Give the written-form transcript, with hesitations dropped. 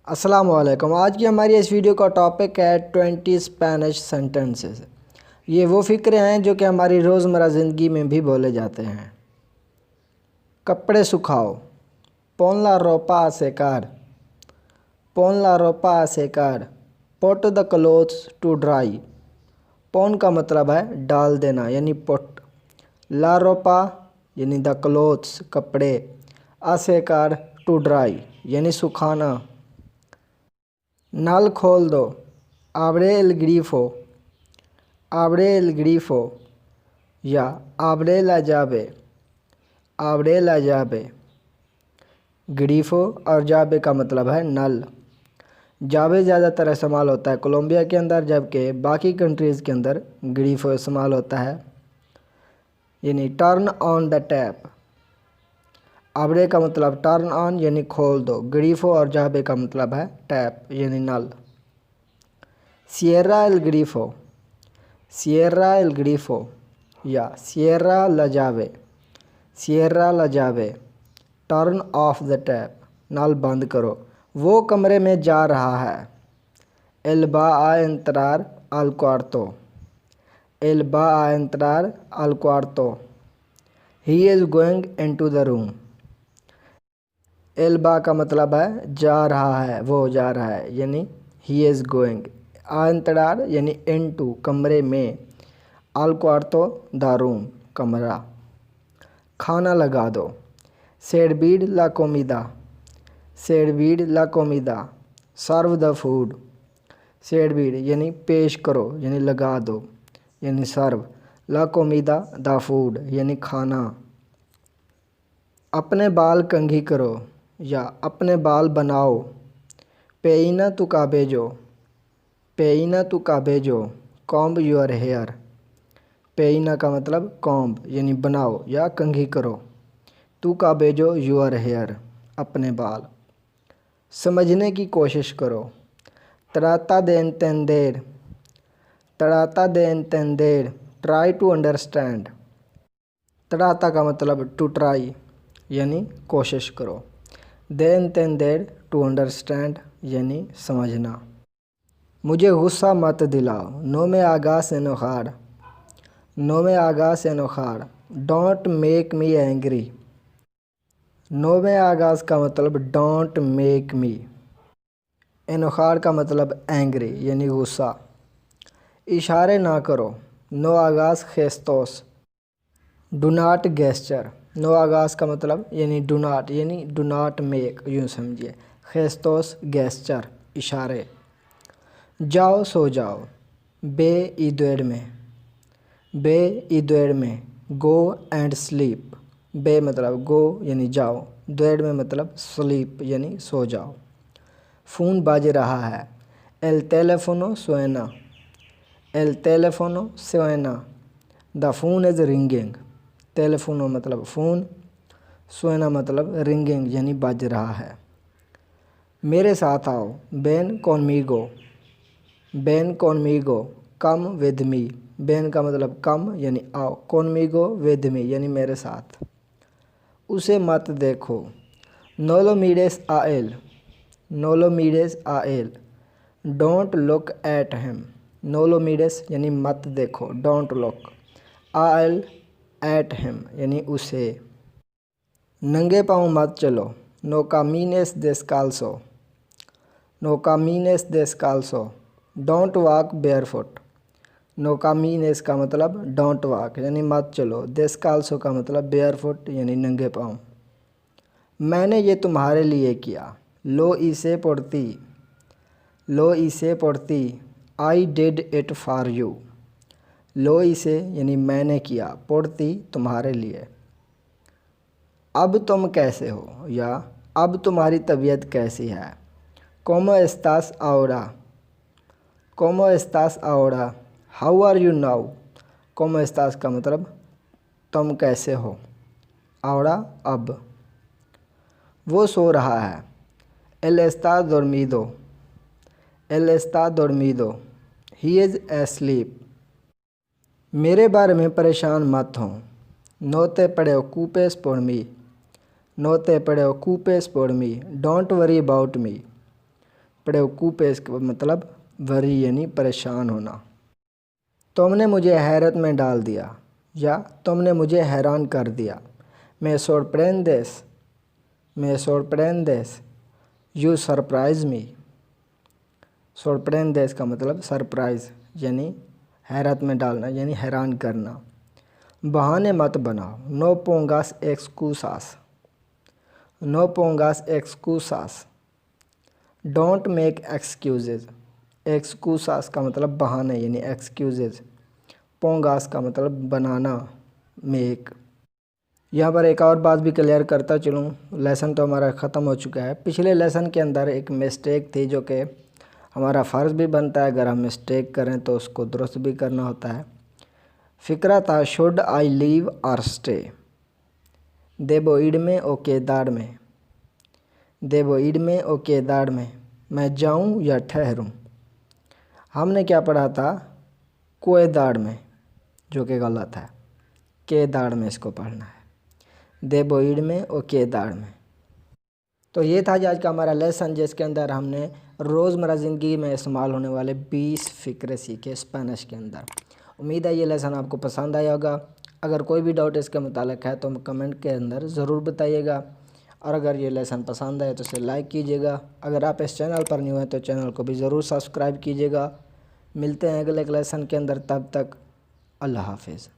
अस्सलाम वालेकुम। आज की हमारी इस वीडियो का टॉपिक है 20 स्पेनिश सेंटेंसेस। ये वो फ़िक्रे हैं जो कि हमारी रोज़मर्रा ज़िंदगी में भी बोले जाते हैं। कपड़े सुखाओ, pon la ropa a secar, pon la ropa a secar, put the clothes to dry। pon का मतलब है डाल देना यानी पुट, la ropa यानी द क्लोथ्स कपड़े, a secar टू ड्राई यानी सुखाना। नल खोल दो, abre el grifo, abre el grifo या abre la llave, abre la llave। ग्रीफो और जाबे का मतलब है नल। जाबे ज़्यादातर इस्तेमाल होता है कोलंबिया के अंदर, जबकि बाकी कंट्रीज़ के अंदर ग्रीफो इस्तेमाल होता है यानी टर्न ऑन द टैप। आबरे का मतलब टर्न ऑन यानी खोल दो, ग्रीफो और जाबे का मतलब है टैप यानी नल। सिएरा एल ग्रीफो, सिएरा एल ग्रीफो या सिएरा ला llave, सिएरा ला llave। Turn off the tap, नल बंद करो। वो कमरे में जा रहा है। एल va a entrar al cuarto, एल va a entrar al cuarto। He is going into the room. एल va का मतलब है जा रहा है, वो जा रहा है यानी ही इज़ गोइंग। आ एंटरार यानी इनटू कमरे में, al cuarto द रूम कमरा। खाना लगा दो, servir la comida, servir la comida, serve the food. servir यानी पेश करो यानी लगा दो यानी serve, la comida the food यानी खाना। अपने बाल कंघी करो या अपने बाल बनाओ, peina tu cabello, peina tu cabello, comb your hair। पेइना का मतलब कॉम्ब यानी बनाओ या कंघी करो, तू cabello योर हेयर अपने बाल। समझने की कोशिश करो, trata de entender, trata de entender, try to understand। trata का मतलब टू ट्राई यानी कोशिश करो, de entender टू अंडरस्टैंड यानी समझना। मुझे गुस्सा मत दिलाओ, no me hagas enojar, no me hagas enojar, don't make me angry। no me hagas का मतलब don't make me, enojar का मतलब angry यानी गुस्सा। इशारे ना करो, no hagas gestos, do not gesture। no hagas का मतलब यानी do not यानी do not make, यूँ समझिए। gestos gesture इशारे। जाओ सो जाओ, बे y duerme, बे y duerme, go and sleep. बे मतलब गो यानी जाओ, duerme मतलब स्लीप यानी सो जाओ। फ़ोन बाज रहा है, el teléfono suena, el teléfono suena, the phone is ringing। टेलीफोनो मतलब फ़ोन, सुना मतलब रिंगिंग यानी बज रहा है। मेरे साथ आओ, ven conmigo, ven conmigo, come with me। ven का मतलब कम यानी आओ, conmigo with me यानी मेरे साथ। उसे मत देखो, no lo mires a él, no lo mires a él, don't look at him। no lo mires यानी मत देखो, don't look, a él at him यानी उसे। नंगे पाँव मत चलो, no camines descalzo, no camines descalzo, don't walk barefoot। no camines का मतलब don't walk यानी मत चलो, descalzo का मतलब barefoot यानी नंगे पाँव। मैंने ये तुम्हारे लिए किया, लो इसे पढ़ती, लो इसे पढ़ती, I did it for you। लो इसे यानी मैंने किया, पढ़ती तुम्हारे लिए। अब तुम कैसे हो या अब तुम्हारी तबीयत कैसी है, ¿cómo estás ahora, ¿cómo estás ahora, how are you now। ¿cómo estás का मतलब तुम कैसे हो, ahora अब। वो सो रहा है, él está dormido, él está dormido, he is asleep। मेरे बारे में परेशान मत हो, no te preocupes por mí, no te preocupes por mí, don't worry about me। प्रेओक्यूपेस का मतलब वरी यानी परेशान होना। तुमने मुझे हैरत में डाल दिया या तुमने मुझे हैरान कर दिया। Me sorprendes, you surprise me। sorprendes का मतलब सरप्राइज यानी हैरत में डालना यानी हैरान करना। बहाने मत बनाओ, no pongas excusas, no pongas excusas, don't make excuses। excusas का मतलब बहाने यानी excuses, pongas का मतलब बनाना make। यहाँ पर एक और बात भी क्लियर करता चलूँ, लेसन तो हमारा ख़त्म हो चुका है। पिछले लेसन के अंदर एक मिस्टेक थी जो कि हमारा फ़र्ज़ भी बनता है, अगर हम मिस्टेक करें तो उसको दुरुस्त भी करना होता है। फ़िक्रा था शुड आई लीव और स्टे, देबो ईड में ओ केदार में, देबो ईड में ओ केदार में, मैं जाऊँ या ठहरूँ। हमने क्या पढ़ा था कोएदार में, जो कि गलत है, केदार में इसको पढ़ना है, देबो ईड में और केदार में। तो ये था आज का हमारा लेसन जिसके अंदर हमने रोज़मर्रा ज़िंदगी में इस्तेमाल होने वाले 20 फ़िक्रे सीखे स्पेनिश के अंदर। उम्मीद है ये लेसन आपको पसंद आया होगा। अगर कोई भी डाउट इसके मुतालिक है तो कमेंट के अंदर ज़रूर बताइएगा, और अगर ये लेसन पसंद आए तो इसे लाइक कीजिएगा। अगर आप इस चैनल पर न्यू हैं तो चैनल को भी ज़रूर सब्सक्राइब कीजिएगा। मिलते हैं अगले लेसन के अंदर, तब तक अल्लाह हाफिज़।